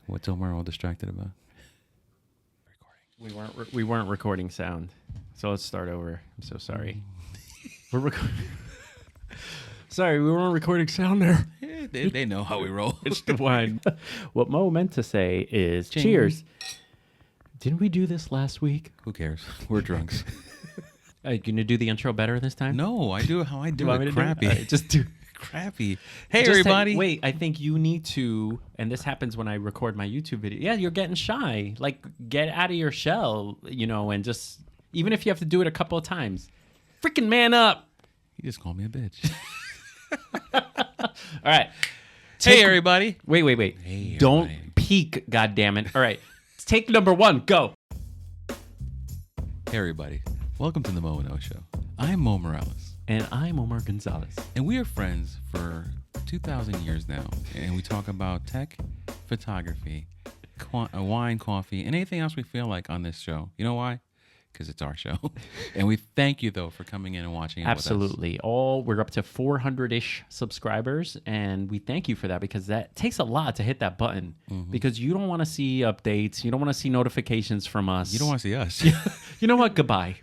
What's Omar all distracted about? We weren't recording sound, so let's start over. I'm so sorry. We're recording. Sorry, we weren't recording sound there. Yeah, they know how we roll. It's the wine. What Mo meant to say is Ching. cheers. Didn't we do this last week? Who cares? We're drunks. You gonna do the intro better this time? No, I do how I do Want me it. to do Crappy. All right, just do. Crappy. Hey, Just everybody. wait, I think you need to, and this happens when I record my YouTube video. Yeah, you're getting shy. Like, get out of your shell, and just, even if you have to do it a couple of times, freaking man up. You just called me a bitch. All right. Hey, everybody. Wait. Hey, Don't everybody. peek, goddammit. All right. Take number 1. Go. Hey, everybody. Welcome to the Moe and O Show. I'm Mo Morales. And I'm Omar Gonzalez. And we are friends for 2,000 years now. And we talk about tech, photography, wine, coffee, and anything else we feel like on this show. You know why? Because it's our show. And we thank you, though, for coming in and watching it Absolutely. We're up to 400-ish subscribers, and we thank you for that because that takes a lot to hit that button because you don't want to see updates. You don't want to see notifications from us. You don't want to see us. You know what? Goodbye.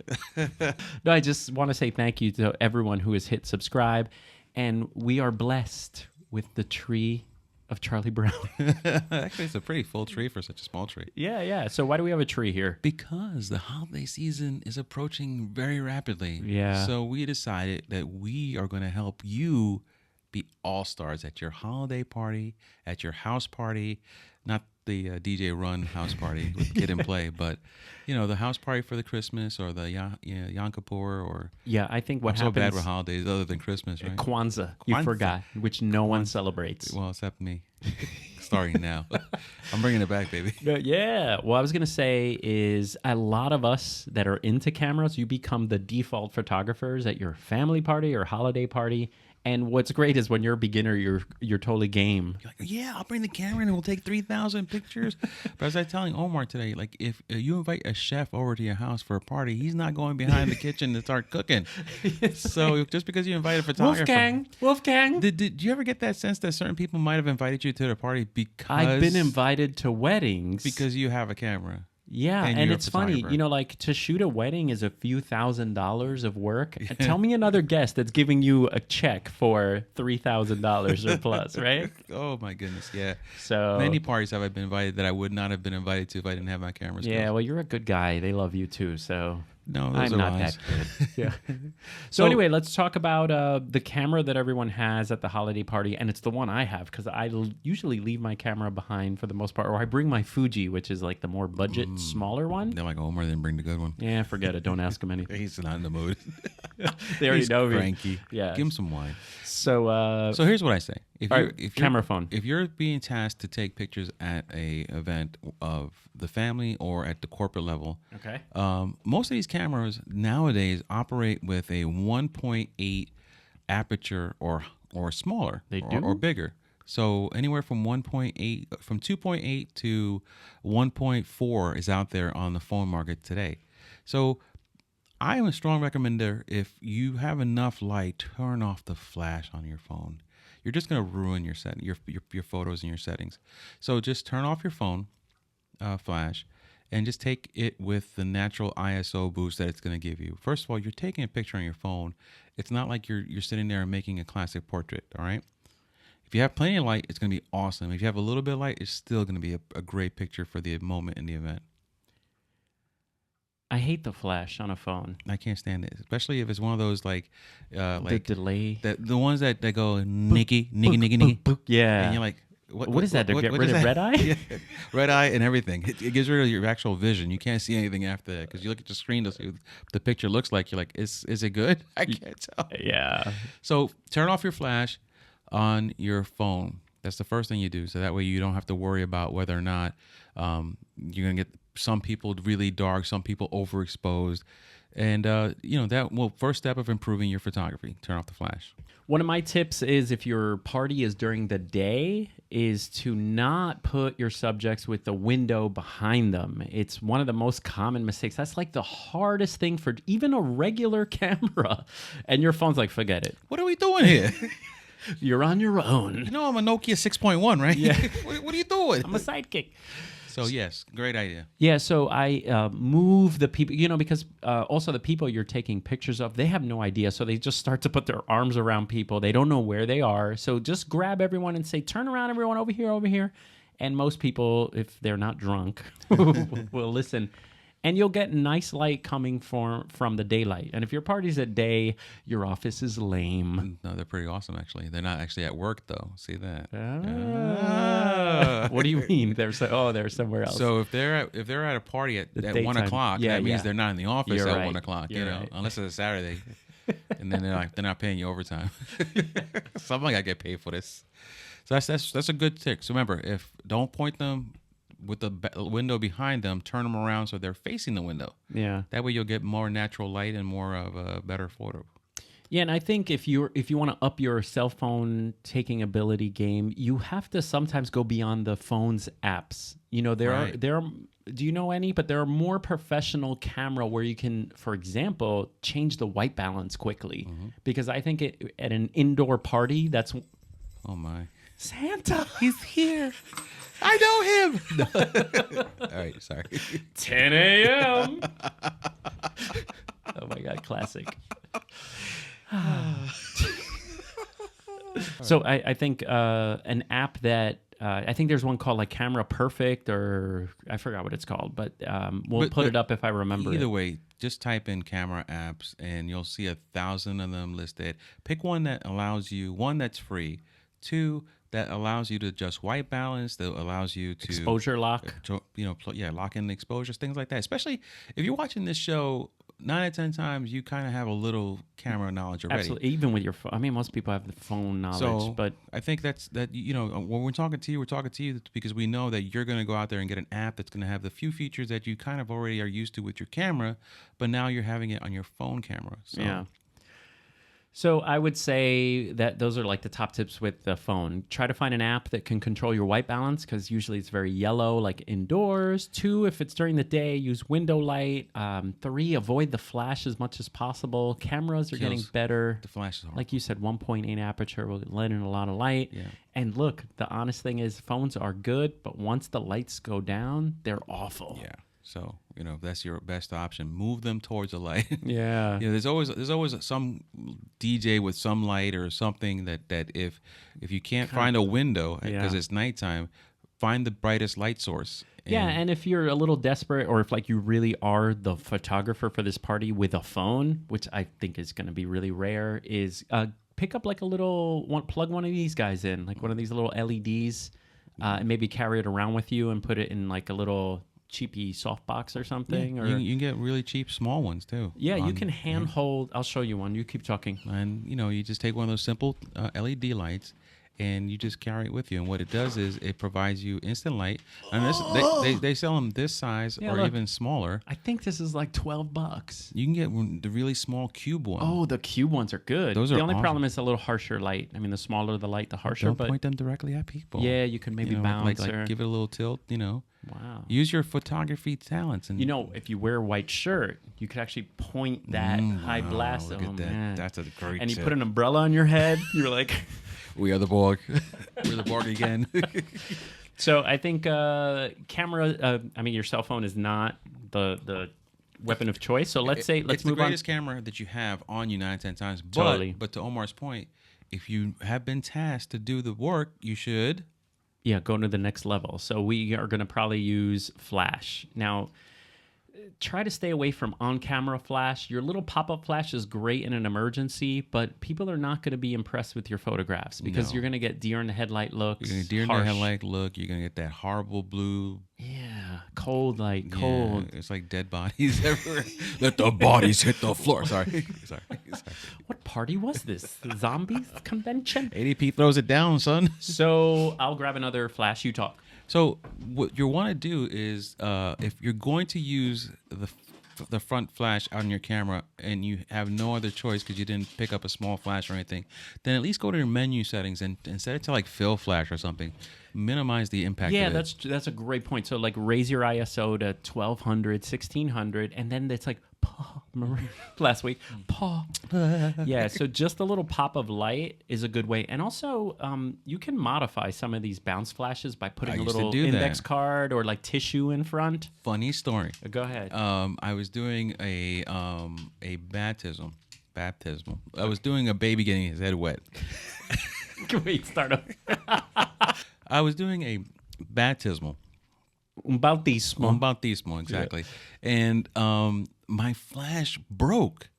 No, I just want to say thank you to everyone who has hit subscribe, and we are blessed with the tree of Charlie Brown. Actually, it's a pretty full tree for such a small tree. Yeah. So why do we have a tree here? Because the holiday season is approaching very rapidly. Yeah. So we decided that we are going to help you be all-stars at your holiday party, at your house party, not the DJ Run house party with Kid and Play, but the house party for the Christmas or the Yom Kippur or Yeah, I think what I'm so happens... bad with holidays other than Christmas, right? Kwanzaa. You Kwanzaa. forgot, which no one celebrates. Well, except me. Starting now. I'm bringing it back, baby. Yeah. What I was going to say is a lot of us that are into cameras, you become the default photographers at your family party or holiday party. And what's great is when you're a beginner, you're totally game. You're like, yeah, I'll bring the camera and we'll take 3,000 pictures. But as I was telling Omar today, like if you invite a chef over to your house for a party, he's not going behind the kitchen to start cooking. So just because you invite a photographer, Wolfgang. Did you ever get that sense that certain people might have invited you to the party because I've been invited to weddings because you have a camera? Yeah, and you're a it's funny, photographer. like to shoot a wedding is a few $1,000s of work. Tell me another guest that's giving you a check for $3,000 or plus, right? Oh my goodness, yeah. So Many parties have I been invited that I would not have been invited to if I didn't have my camera skills. yeah, well, you're a good guy. They love you too, so No, those I'm are not lies. that good. Yeah. So anyway, let's talk about the camera that everyone has at the holiday party, and it's the one I have because I usually leave my camera behind for the most part, or I bring my Fuji, which is like the more budget, smaller one. They're like, Omar didn't bring the good one. Yeah, forget it. Don't ask him anything. He's not in the mood. They already He's know me. cranky. Yeah. Give him some wine. So So here's what I say: all right, camera phone. If you're being tasked to take pictures at a event of the family or at the corporate level, Okay. most of these cameras nowadays operate with a 1.8 aperture or smaller, They do? or bigger. So anywhere from 2.8 to 1.4 is out there on the phone market today. So I am a strong recommender. If you have enough light, turn off the flash on your phone. You're just going to ruin your photos and your settings. So just turn off your phone flash and just take it with the natural ISO boost that it's going to give you. First of all, you're taking a picture on your phone. It's not like you're sitting there and making a classic portrait, all right? If you have plenty of light, it's going to be awesome. If you have a little bit of light, it's still going to be a great picture for the moment in the event. I hate the flash on a phone. I can't stand it, especially if it's one of those The delay. the ones that go Nikki. Yeah. And you're like, What is that? To get what rid is of that? red eye? Yeah, red eye and everything. It gets rid of your actual vision. You can't see anything after that because you look at the screen to see what the picture looks like. You're like, is it good? I can't tell. Yeah. So turn off your flash on your phone. That's the first thing you do. So that way you don't have to worry about whether or not you're going to get some people really dark, some people overexposed. And, first step of improving your photography, turn off the flash. One of my tips is if your party is during the day is to not put your subjects with the window behind them. It's one of the most common mistakes. That's like the hardest thing for even a regular camera. And your phone's like, forget it. What are we doing here? You're on your own. You know I'm a Nokia 6.1, right? Yeah. What are you doing? I'm a sidekick. So yes, great idea. Yeah, so I move the people, because also the people you're taking pictures of, they have no idea. So they just start to put their arms around people. They don't know where they are. So just grab everyone and say, turn around, everyone, over here, over here. And most people, if they're not drunk, will listen. And you'll get nice light coming from the daylight. And if your party's at day, your office is lame. No, they're pretty awesome, actually. They're not actually at work, though. See that? What do you mean? They're somewhere else. So if they're at a party at 1 o'clock, that means they're not in the office You're at right. 1 o'clock. You're You know, right. unless it's a Saturday, and then they're not paying you overtime. Somebody gotta get paid for this. So that's a good trick. So remember, don't point them with the window behind them, turn them around so they're facing the window. Yeah. That way you'll get more natural light and more of a better photo. Yeah, and I think if you want to up your cell phone taking ability game, you have to sometimes go beyond the phone's apps. There are do you know any? But there are more professional camera where you can, for example, change the white balance quickly. Mm-hmm. Because I think at an indoor party, that's Oh my. Santa, he's here. I know him. All right, sorry. 10 a.m. Oh my God, classic. So I think an app that I think there's one called like Camera Perfect, or I forgot what it's called, but we'll put it up if I remember. Either way, just type in camera apps and you'll see 1,000 of them listed. Pick one that allows you, one that's free, two that allows you to adjust white balance, that allows you to exposure lock, lock in the exposures, things like that. Especially if you're watching this show, 9 out of 10 times you kind of have a little camera knowledge already. Absolutely, even with your phone. I mean, most people have the phone knowledge, but I think that when we're talking to you because we know that you're going to go out there and get an app that's going to have the few features that you kind of already are used to with your camera, but now you're having it on your phone camera. So. Yeah. So I would say that those are like the top tips with the phone. Try to find an app that can control your white balance, because usually it's very yellow, like indoors. 2, if it's during the day, use window light. 3, avoid the flash as much as possible. Cameras are getting better. The flash is hard. Like you said, 1.8 aperture will let in a lot of light. Yeah. And look, the honest thing is phones are good, but once the lights go down, they're awful. Yeah. So, that's your best option. Move them towards the light. Yeah. There's always some DJ with some light or something that if you can't find a window because it's nighttime, find the brightest light source. And if you're a little desperate, or if like you really are the photographer for this party with a phone, which I think is going to be really rare, is pick up like a little plug one of these guys in, like one of these little LEDs, and maybe carry it around with you and put it in like a little cheapy softbox or something. Yeah, or you can get really cheap small ones too. Yeah, you can hand hold. I'll show you one. You keep talking. And you just take one of those simple LED lights and you just carry it with you. And what it does is it provides you instant light. And they sell them this size even smaller. I think this is like $12. You can get the really small cube one. Oh, the cube ones are good. Those are the only awesome. problem is a little harsher light. I mean, the smaller the light, the harsher. Don't point them directly at people. Yeah, you can maybe bounce like give it a little tilt. Wow. Use your photography talents. And if you wear a white shirt, you could actually point that high blast. Look at that. Man. That's a great And you tip. put an umbrella on your head. You're like... We are the Borg. We're the Borg again. So I think camera, your cell phone is not the weapon of choice. So let's move on. It's the greatest camera that you have on you 9 out of 10 times. Totally. But to Omar's point, if you have been tasked to do the work, you should... Yeah, go to the next level. So we are going to probably use flash. Now, try to stay away from on-camera flash. Your little pop-up flash is great in an emergency, but people are not going to be impressed with your photographs because you're going to get deer in the headlight looks. You're going to get deer in the headlight look. You're going to get that horrible blue. Yeah, cold light, cold. Yeah, it's like dead bodies everywhere. Let the bodies hit the floor. Sorry. What party was this? The zombies convention? ADP throws it down, son. So I'll grab another flash. You talk. So what you want to do is, if you're going to use the front flash on your camera and you have no other choice because you didn't pick up a small flash or anything, then at least go to your menu settings and set it to like fill flash or something. Minimize the impact. Yeah, of it. that's a great point. So like raise your ISO to 1200, 1600, and then it's like last week. Paw. Yeah, so just a little pop of light is a good way. And also, you can modify some of these bounce flashes by putting a little index card or like tissue in front. Funny story. Go ahead. I was doing a baptism. I was doing a baby getting his head wet. Wait, start up. I was doing a baptismal. Un bautismo, exactly. Yeah. And my flash broke.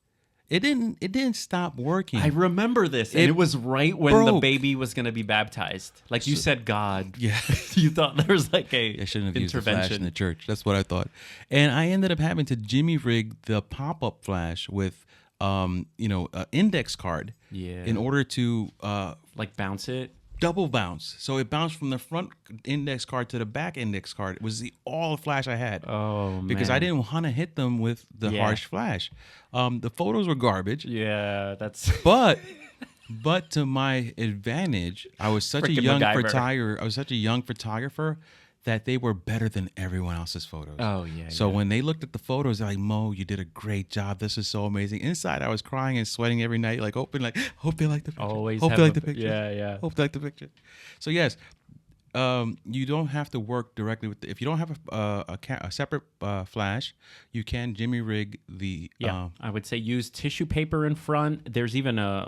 It didn't stop working. I remember this. And it was right when the baby was going to be baptized. Like you said, God. Yeah. You thought there was like I shouldn't have used the flash in the church. That's what I thought. And I ended up having to jimmy rig the pop-up flash with an index card. Yeah. In order to like bounce it. Double bounce. So it bounced from the front index card to the back index card. It was all the flash I had. Oh, man. Because I didn't want to hit them with the harsh flash. The photos were garbage. Yeah, that's... But to my advantage, I was such a young photographer that they were better than everyone else's photos. Oh, yeah. So when they looked at the photos, they're like, Mo, you did a great job. This is so amazing. Inside, I was crying and sweating every night, hope they like the picture. Always hope they like the picture. Yeah. Hope they like the picture. So, yes, you don't have to work directly with if you don't have a separate flash, you can jimmy rig the I would say use tissue paper in front. There's even a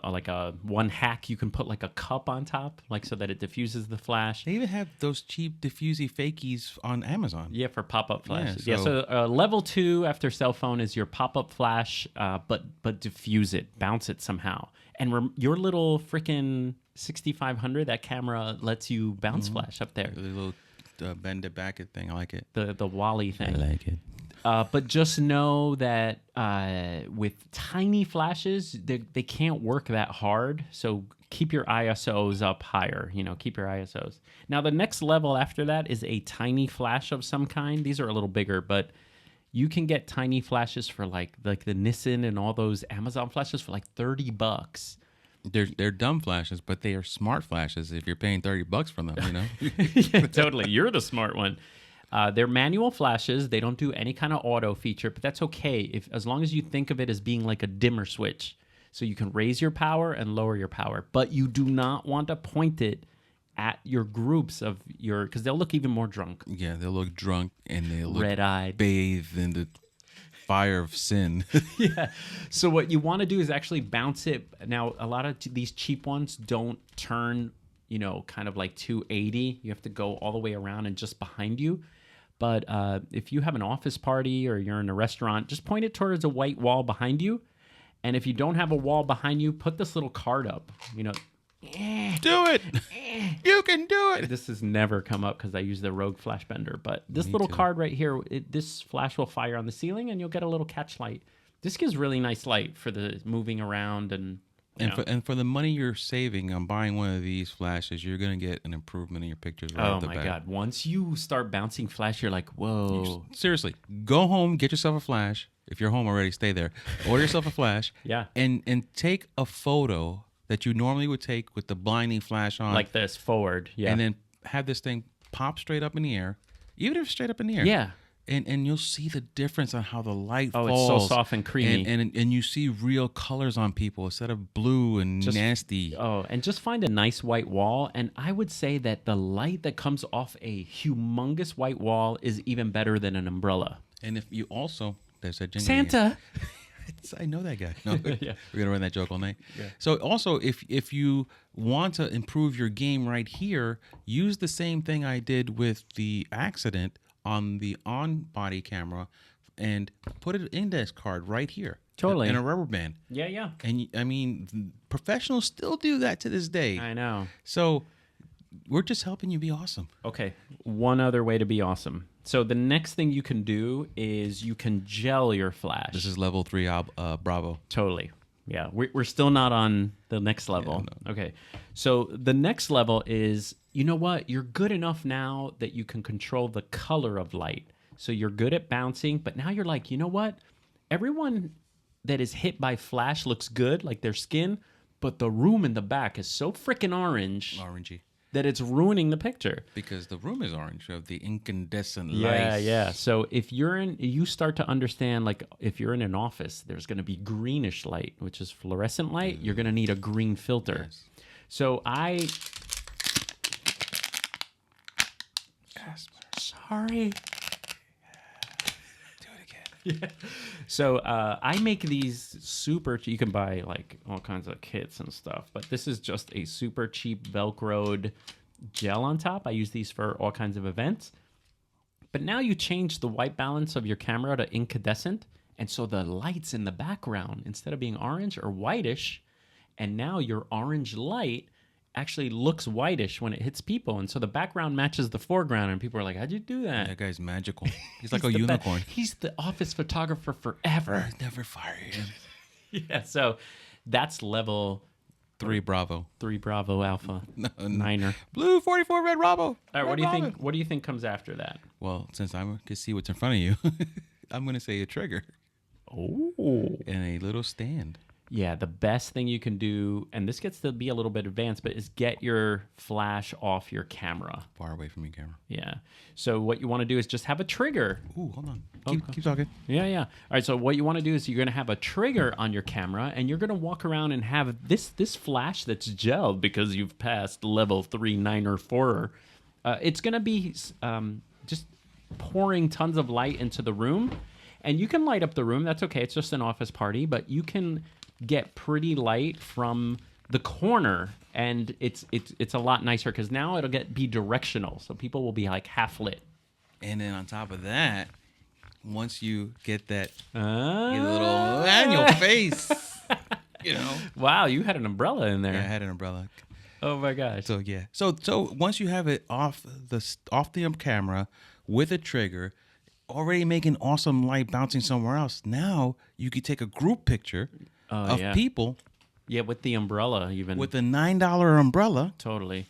one hack you can put like a cup on top, like so that it diffuses the flash. They even have those cheap diffusey fakies on Amazon. Yeah, for pop-up flashes. So level 2 after cell phone is your pop-up flash, but diffuse it, bounce it somehow. And your little freaking 6500, that camera lets you bounce flash up there. The little bend it back thing. I like it. The Wally thing. I like it. But just know that with tiny flashes, they can't work that hard. So keep your ISOs up higher. Keep your ISOs. Now, the next level after that is a tiny flash of some kind. These are a little bigger, but you can get tiny flashes for like the Nissan and all those Amazon flashes for like $30. They're dumb flashes, but they are smart flashes if you're paying $30 for them, Yeah, totally. You're the smart one. They're manual flashes. They don't do any kind of auto feature, but that's okay as long as you think of it as being like a dimmer switch. So you can raise your power and lower your power, but you do not want to point it at your groups of because they'll look even more drunk. Yeah, they'll look drunk and they'll look red-eyed, bathed in the fire of sin. Yeah. So what you want to do is actually bounce it. Now, a lot of these cheap ones don't turn, kind of like 280. You have to go all the way around and just behind you. But if you have an office party or you're in a restaurant, just point it towards a white wall behind you. And if you don't have a wall behind you, put this little card up, Do it. You can do it. This has never come up because I use the Rogue Flash Bender, but this little card right here, this flash will fire on the ceiling and you'll get a little catch light. This gives really nice light for the moving around and for the money you're saving on buying one of these flashes, you're going to get an improvement in your pictures right off the bat. Oh my God. Once you start bouncing flash, you're like, whoa. Seriously, go home, get yourself a flash. If you're home already, stay there. Order yourself a flash. Yeah. And take a photo that you normally would take with the blinding flash on. Like this, forward. Yeah. And then have this thing pop straight up in the air. Even if it's straight up in the air. Yeah. And you'll see the difference on how the light falls. Oh, it's so soft and creamy. And you see real colors on people instead of blue and nasty. Oh, and just find a nice white wall. And I would say that the light that comes off a humongous white wall is even better than an umbrella. And if you also... There's a jingle Santa. I know that guy. No, Yeah. We're gonna run that joke all night. Yeah. So also, if you want to improve your game right here, use the same thing I did with the accident on the on-body camera, and put an index card right here. Totally. And a rubber band. Yeah. And I mean, professionals still do that to this day. I know. So we're just helping you be awesome. Okay. One other way to be awesome. So the next thing you can do is you can gel your flash. This is level 3 Bravo. Totally. Yeah. We're still not on the next level. Yeah, no. Okay. So the next level is, you know what? You're good enough now that you can control the color of light. So you're good at bouncing, but now you're like, you know what? Everyone that is hit by flash looks good, like their skin, but the room in the back is so freaking orange. Orangey. that it's ruining the picture. Because the room is orange of the incandescent Yeah, lights. yeah. So if you start to understand, like if you're in an office, there's going to be greenish light, which is fluorescent light. You're going to need a green filter. Yes. So sorry. Do it again. Yeah. So I make these super cheap. You can buy like all kinds of kits and stuff, but this is just a super cheap Velcroed gel on top. I use these for all kinds of events. But now you change the white balance of your camera to incandescent, and so the lights in the background, instead of being orange or whitish, and now your orange light actually looks whitish when it hits people, and so the background matches the foreground, and people are like, "How'd you do that?" That guy's magical. He's like a the unicorn. He's the office photographer forever. Never fire him. Yeah, so that's level 3 Bravo. 3 Bravo Alpha Niner. Blue 44 Red Bravo. All right, what do you think? What do you think comes after that? Well, since I can see what's in front of you, I'm gonna say a trigger Oh, and a little stand. yeah. The best thing you can do, and this gets to be a little bit advanced, but is get your flash off your camera. Far away from your camera. Yeah. So what you want to do is just have a trigger. Ooh, hold on. Keep talking. Yeah, yeah. All right, so what you want to do is you're going to have a trigger on your camera, and you're going to walk around and have this flash that's gelled because you've passed level 3, 9, or 4. It's going to be just pouring tons of light into the room, and you can light up the room. That's okay. It's just an office party, but you can get pretty light from the corner, and it's a lot nicer because now it'll be directional, so people will be like half lit. And then on top of that, once you get that Ah. get a little on your face, you know. Wow, you had an umbrella in there. Yeah, I had an umbrella. Oh my gosh. So yeah. So once you have it off the camera with a trigger, already making awesome light bouncing somewhere else. Now you could take a group picture of yeah. people Yeah, with the umbrella even. with a $9 umbrella, Totally.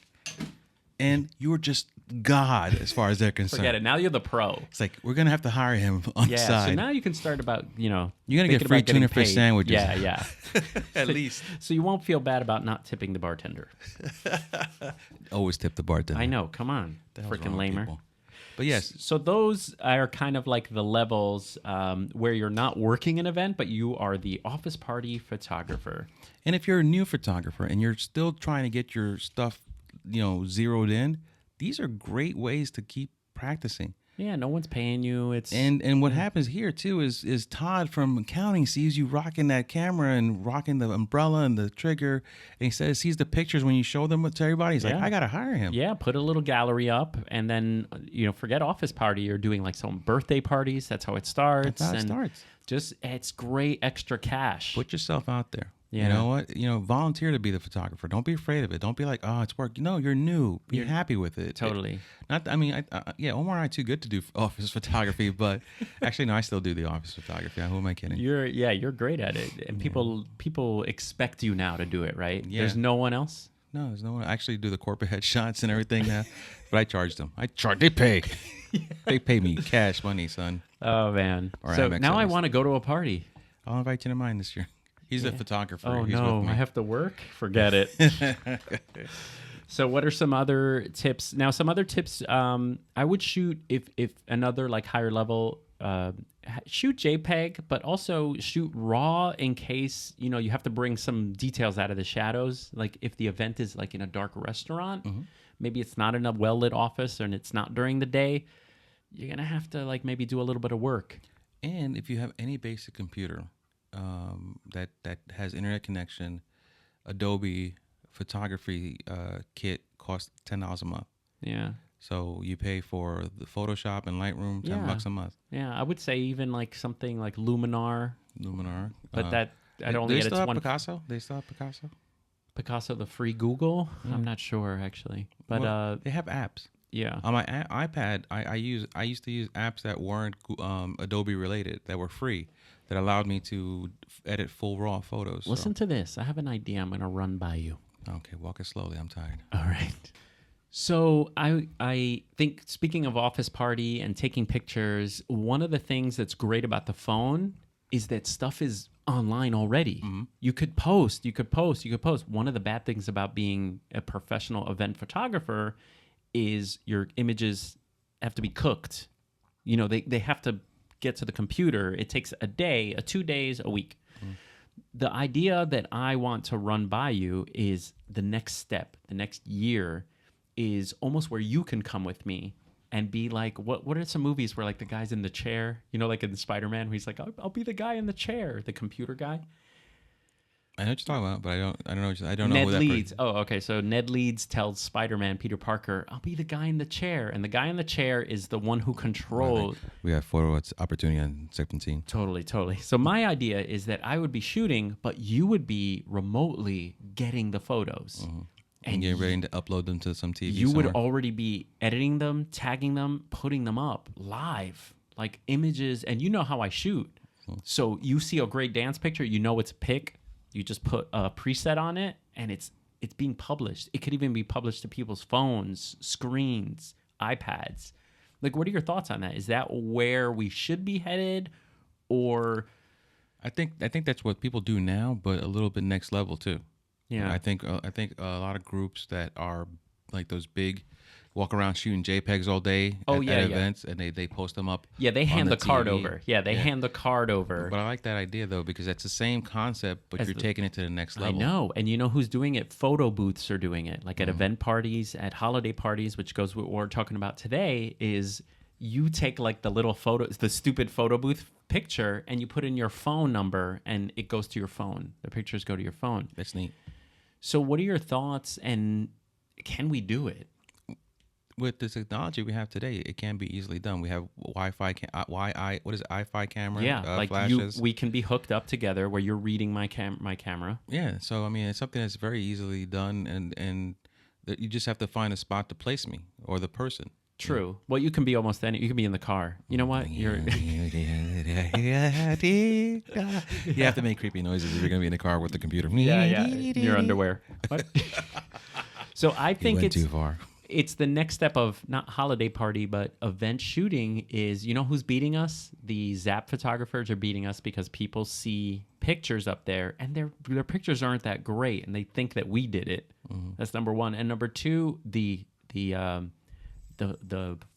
and you're just God as far as they're concerned. Forget it. Now you're the pro. It's like we're gonna have to hire him on the Yeah, side. so now you can start about, You're gonna thinking get free about getting tuna fish paid. sandwiches. Yeah, yeah. At least. So you won't feel bad about not tipping the bartender. Always tip the bartender. I know. Come on. The hell's wrong Freaking with lamer. people? But yes, So those are kind of like the levels where you're not working an event, but you are the office party photographer. and if you're a new photographer and you're still trying to get your stuff, zeroed in, these are great ways to keep practicing. Yeah, no one's paying you. It's And what happens here too is Todd from accounting sees you rocking that camera and rocking the umbrella and the trigger, and he sees the pictures when you show them to everybody. He's like, Yeah. I gotta hire him. Yeah, put a little gallery up, and then forget office party. You're doing like some birthday parties. That's how it starts. That's how it and starts. Just it's great extra cash. Put yourself out there. Yeah. You know what? Volunteer to be the photographer. Don't be afraid of it. Don't be like, oh, it's work. No, you're new. Be happy with it. Totally. Omar and I too good to do office photography, but actually, no, I still do the office photography. Who am I kidding? You're great at it, and people expect you now to do it, right? Yeah. There's no one else. No, there's no one. I actually do the corporate headshots and everything now, but I charge them. They pay. They pay me cash money, son. Oh man. Or So Amex now at I least. want to go to a party. I'll invite you to mine this year. He's a photographer. Oh He's no, with me. I have to work. Forget it. So what are some other tips? Now, some other tips. I would shoot if another like higher level. Shoot JPEG, but also shoot RAW in case you have to bring some details out of the shadows. Like if the event is like in a dark restaurant, maybe it's not in a well lit office and it's not during the day. You're gonna have to like maybe do a little bit of work. And if you have any basic computer that has internet connection, Adobe photography kit costs $10 a month. Yeah. So you pay for the Photoshop and Lightroom, $10 a month. Yeah, I would say even like something like Luminar, Luminar. but that I'd only they get still it's have one. Picasso. They still have Picasso. Picasso, the free Google. I'm not sure actually, but Well, they have apps. yeah. On my iPad, I used to use apps that weren't Adobe related, that were free, that allowed me to edit full raw photos. Listen to this. I have an idea. I'm gonna run by you. Okay, walk it slowly. I'm tired. All right. So I think, speaking of office party and taking pictures, one of the things that's great about the phone is that stuff is online already. Mm-hmm. You could post. One of the bad things about being a professional event photographer is your images have to be cooked. You know, they have to get to the computer. It takes a day, 2 days, a week. The idea that I want to run by you is the next step, the next year is almost where you can come with me and be like, what are some movies where like the guy's in the chair, you know, like in Spider-Man, where he's like, I'll be the guy in the chair, the computer guy. I know what you're talking about, but I don't know Ned who that Leeds. person. Oh, okay. So Ned Leeds tells Spider-Man, Peter Parker, I'll be the guy in the chair. And the guy in the chair is the one who controls. We have photo opportunity on 17. Totally. So my idea is that I would be shooting, but you would be remotely getting the photos. Mm-hmm. And getting ready to upload them to some TV You somewhere. would already be editing them, tagging them, putting them up live, like images. And you know how I shoot. So you see a great dance picture, you know it's a pic. You just put a preset on it, and it's being published. It could even be published to people's phones, screens, iPads. Like, what are your thoughts on that? Is that where we should be headed, or? I think that's what people do now, but a little bit next level too. Yeah, I think a lot of groups that are like those big, walk around shooting JPEGs all day at events, and they post them up. Yeah, they hand the card TV. over. Yeah, they hand the card over. But I like that idea though, because that's the same concept, but you're taking it to the next level. I know, and you know who's doing it? Photo booths are doing it, like at event parties, at holiday parties, which goes with what we're talking about today. Is you take like the little photos, the stupid photo booth picture, and you put in your phone number, and it goes to your phone. The pictures go to your phone. That's neat. So, what are your thoughts, and can we do it? With the technology we have today, it can be easily done. We have Wi-Fi, Wi-Fi camera? Yeah, like flashes. we can be hooked up together where you're reading my camera. Yeah, so I mean, it's something that's very easily done, and that you just have to find a spot to place me or the person. True. Well, you can be almost any. You can be in the car. You know what? You have to make creepy noises if you're gonna be in the car with the computer. in your underwear. What? So I think went it's too far. It's the next step of not holiday party, but event shooting is, you know who's beating us? The Zap photographers are beating us because people see pictures up there and their pictures aren't that great and they think that we did it. Mm-hmm. That's number one. And number two, the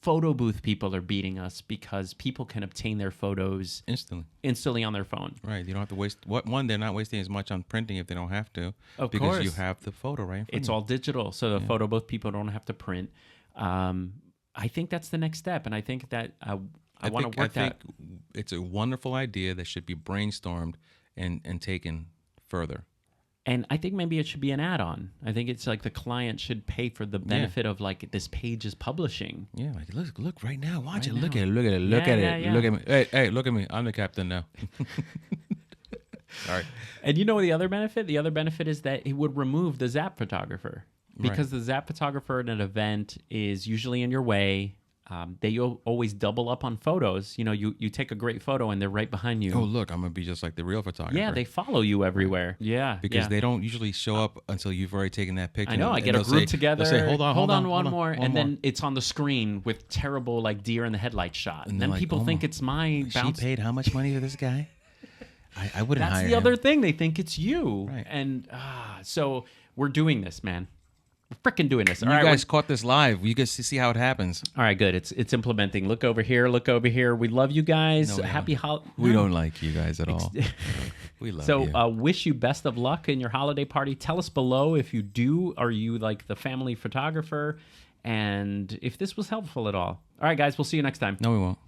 photo booth people are beating us because people can obtain their photos instantly on their phone. Right. You don't have to waste they're not wasting as much on printing if they don't have to. Of because course. You have the photo right in front It's of you. all digital. So the photo booth people don't have to print. I think that's the next step. And I think that I want to work that. I think it's a wonderful idea that should be brainstormed and taken further. And I think maybe it should be an add-on. I think it's like the client should pay for the benefit of like this page is publishing. Yeah, like look right now. Watch it. Right Look now. at it. Look at it. Look Yeah, at yeah, it. yeah. Look at me. Hey, look at me. I'm the captain now. All right. And you know the other benefit? The other benefit is that it would remove the Zap photographer. Because the Zap photographer at an event is usually in your way. They always double up on photos. You know, you take a great photo and they're right behind you. Oh, look, I'm going to be just like the real photographer. Yeah, they follow you everywhere. Yeah. Because they don't usually show up until you've already taken that picture. I know. I And get a they'll group say- together. They'll say, hold on, one more. one And more. then it's on the screen with terrible like deer in the headlight shot. And And then they're like, people "Oh think my- it's my She bounce. paid how much money for this guy? I wouldn't That's hire the him. other thing. They think it's you. Right. And so we're doing this, man. We're freaking doing this. You guys caught this live. You guys see how it happens. All right, good. It's implementing. Look over here. Look over here. We love you guys. No, we Happy holiday. We don't like you guys at all. We love you. So wish you best of luck in your holiday party. Tell us below if you do. Are you like the family photographer? And if this was helpful at all. All right, guys. We'll see you next time. No, we won't.